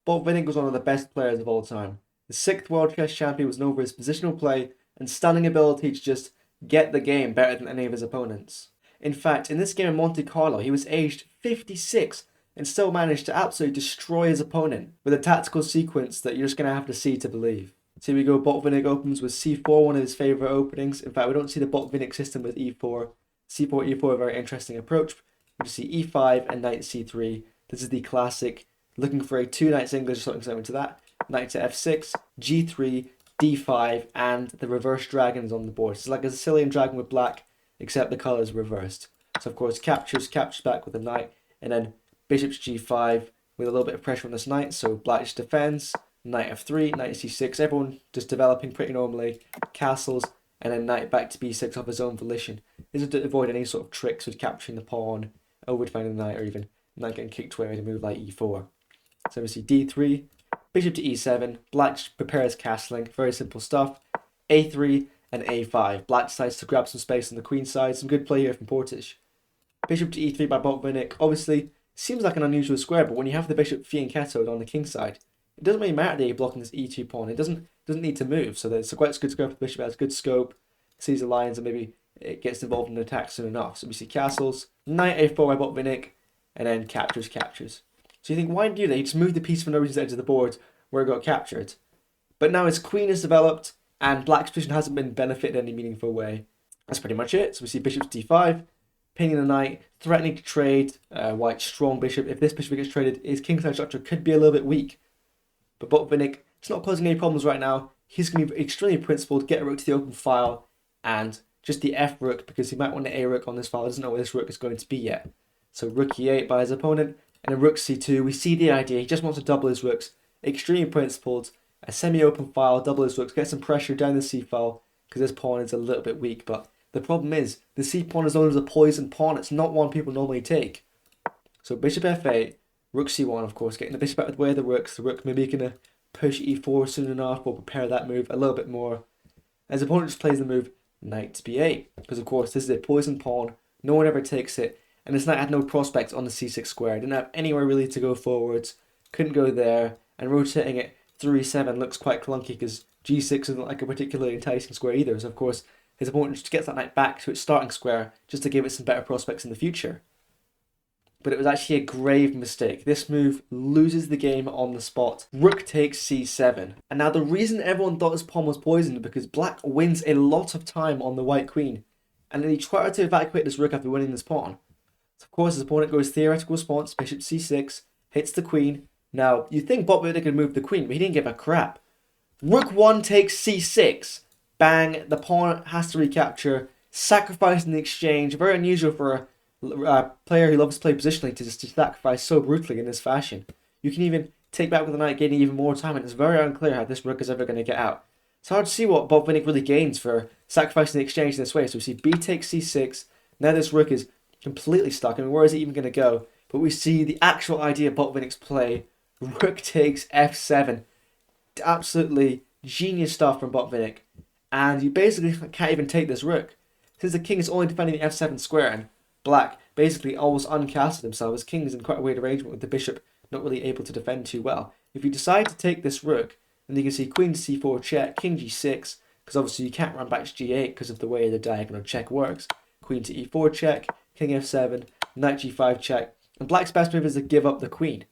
Botvinnik was one of the best players of all time. The sixth world chess champion was known for his positional play and stunning ability to just get the game better than any of his opponents. In fact, in this game of Monte Carlo, he was aged 56 and still managed to absolutely destroy his opponent with a tactical sequence that you're just going to have to see to believe. So here we go, Botvinnik opens with c4, one of his favourite openings. In fact, we don't see the Botvinnik system with e4. c4, e4, a very interesting approach. We just see e5 and knight c3. This is the classic, looking for a two knights English or something similar to that. Knight to f6, g3, d5, and the reverse dragon is on the board. It's like a Sicilian dragon with black, except the colour is reversed. So of course captures back with a knight, and then bishop to g5 with a little bit of pressure on this knight. So black just defends, knight f3, knight c6. Everyone just developing pretty normally. Castles, and then knight back to b6 of his own volition. This is to avoid any sort of tricks with capturing the pawn, over defending the knight, or even knight getting kicked away with a move like e4. So we see d3, bishop to e7, black prepares castling, very simple stuff. a3 and a5. Black decides to grab some space on the queen side, some good play here from Portish. Bishop to e3 by Botvinnik. Obviously, seems like an unusual square, but when you have the bishop fianchettoed on the king side, it doesn't really matter that you're blocking this e2 pawn. It doesn't need to move, so it's a quite good square for the bishop. It has good scope, sees the lines, and maybe it gets involved in an attack soon enough. So we see castles, knight a4 by Botvinnik, and then captures. So you think, why do that? You just move the piece from no reason to the edge of the board where it got captured. But now his queen is developed, and black's position hasn't been benefited in any meaningful way. That's pretty much it. So we see bishop to d5, pinning the knight, threatening to trade white's strong bishop. If this bishop gets traded, his kingside structure could be a little bit weak. But Botvinnik, it's not causing any problems right now. He's going to be extremely principled, get a rook to the open file, and just the f rook, because he might want an a rook on this file. He doesn't know where this rook is going to be yet. So rook e8 by his opponent, and then rook c2. We see the idea. He just wants to double his rooks. Extremely principled. A semi-open file, double his rooks, get some pressure down the c file, because this pawn is a little bit weak. But the problem is, the c pawn is known as a poison pawn. It's not one people normally take. So bishop f8, rook c1, of course, getting the bishop out of the way of the rooks. The rook maybe going to push e4 soon enough, or prepare that move a little bit more. As opponent just plays the move knight to b8, because of course this is a poison pawn. No one ever takes it, and this knight had no prospects on the c6 square. Didn't have anywhere really to go forwards. Couldn't go there, and rotating it through e7 looks quite clunky because g6 isn't like a particularly enticing square either. So of course his opponent just gets that knight back to its starting square just to give it some better prospects in the future. But it was actually a grave mistake. This move loses the game on the spot. Rook takes c7. And now the reason everyone thought this pawn was poisoned because black wins a lot of time on the white queen. And then he tried to evacuate this rook after winning this pawn. So of course his opponent goes theoretical response, bishop c6, hits the queen. Now, you think Botvinnik could move the queen, but he didn't give a crap. Rook 1 takes c6. Bang, the pawn has to recapture, sacrificing the exchange. Very unusual for a player who loves to play positionally to just sacrifice so brutally in this fashion. You can even take back with the knight, gaining even more time, and it's very unclear how this rook is ever going to get out. It's hard to see what Botvinnik really gains for sacrificing the exchange in this way. So we see b takes c6. Now this rook is completely stuck. I mean, where is it even going to go? But we see the actual idea of Botvinnik's play. Rook takes f7. Absolutely genius stuff from Botvinnik. And you basically can't even take this rook. Since the king is only defending the f7 square, and black basically almost uncasted himself. His king is in quite a weird arrangement with the bishop not really able to defend too well. If you decide to take this rook, then you can see queen c4 check, king g6, because obviously you can't run back to g8 because of the way the diagonal check works. Queen to e4 check, king f7, knight g5 check, and black's best move is to give up the queen.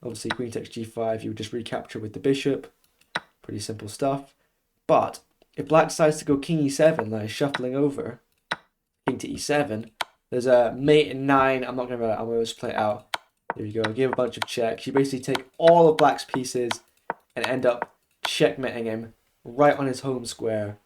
Obviously queen takes g5, you would just recapture with the bishop. Pretty simple stuff. But if black decides to go king e7, like shuffling over, king to e7, there's a mate in 9. I'm going to just play it out. There you go. Give a bunch of checks. You basically take all of black's pieces and end up checkmating him right on his home square.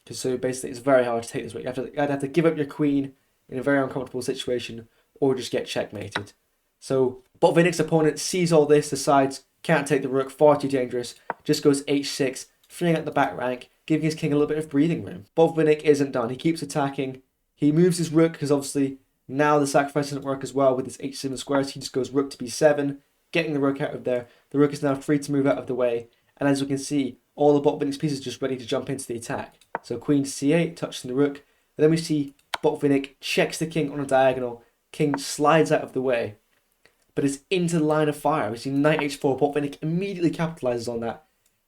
Because so basically it's very hard to take this way. You'd have to give up your queen in a very uncomfortable situation or just get checkmated. So Botvinnik's opponent sees all this, decides can't take the rook, far too dangerous, just goes h6, freeing up the back rank, giving his king a little bit of breathing room. Botvinnik isn't done. He keeps attacking. He moves his rook because obviously now the sacrifice doesn't work as well with his h7 squares. He just goes rook to b7, getting the rook out of there. The rook is now free to move out of the way. And as we can see, all of Botvinnik's pieces are just ready to jump into the attack. So queen to c8, touching the rook. And then we see Botvinnik checks the king on a diagonal. King slides out of the way. but it's into the line of fire. We see knight h4, Botvinnik immediately capitalizes on that.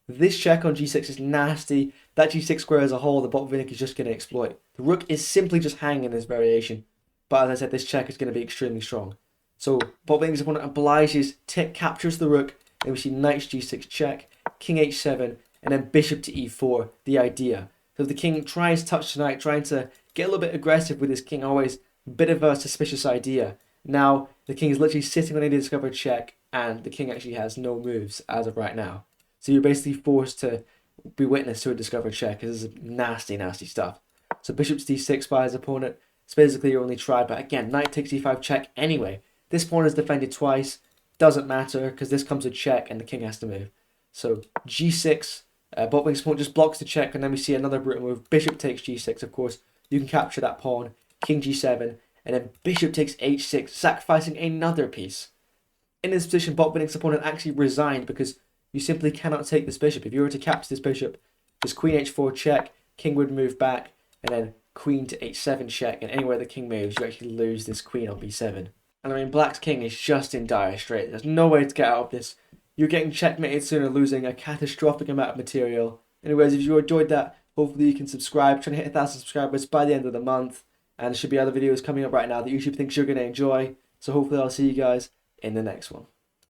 This check on g6 is nasty. That g6 square as a whole, the Botvinnik is just going to exploit. The rook is simply just hanging in this variation. But as I said, this check is going to be extremely strong. So Botvinnik's opponent obliges, captures the rook, and we see knight g6 check, king h7, and then bishop to e4, the idea. So if the king tries to touch the knight, trying to get a little bit aggressive with his king, always a bit of a suspicious idea. Now, the king is literally sitting on a discovered check, and the king actually has no moves as of right now. So you're basically forced to be witness to a discovered check. This is nasty, nasty stuff. So bishop to d6 by his opponent. It's basically your only try, but again, knight takes e5 check anyway. This pawn is defended twice. Doesn't matter, because this comes a check, and the king has to move. So g6, Botvinnik's pawn just blocks the check, and then we see another brutal move. Bishop takes g6, of course. You can capture that pawn. King g7, and then bishop takes h6, sacrificing another piece. In this position, Botvinnik's opponent actually resigned because you simply cannot take this bishop. If you were to capture this bishop, just queen h4 check, king would move back, and then queen to h7 check, and anywhere the king moves, you actually lose this queen on b7. And I mean, black's king is just in dire straits. There's no way to get out of this. You're getting checkmated soon or losing a catastrophic amount of material. Anyways, if you enjoyed that, hopefully you can subscribe. Trying to hit 1,000 subscribers by the end of the month. And there should be other videos coming up right now that YouTube thinks you're going to enjoy. So hopefully I'll see you guys in the next one.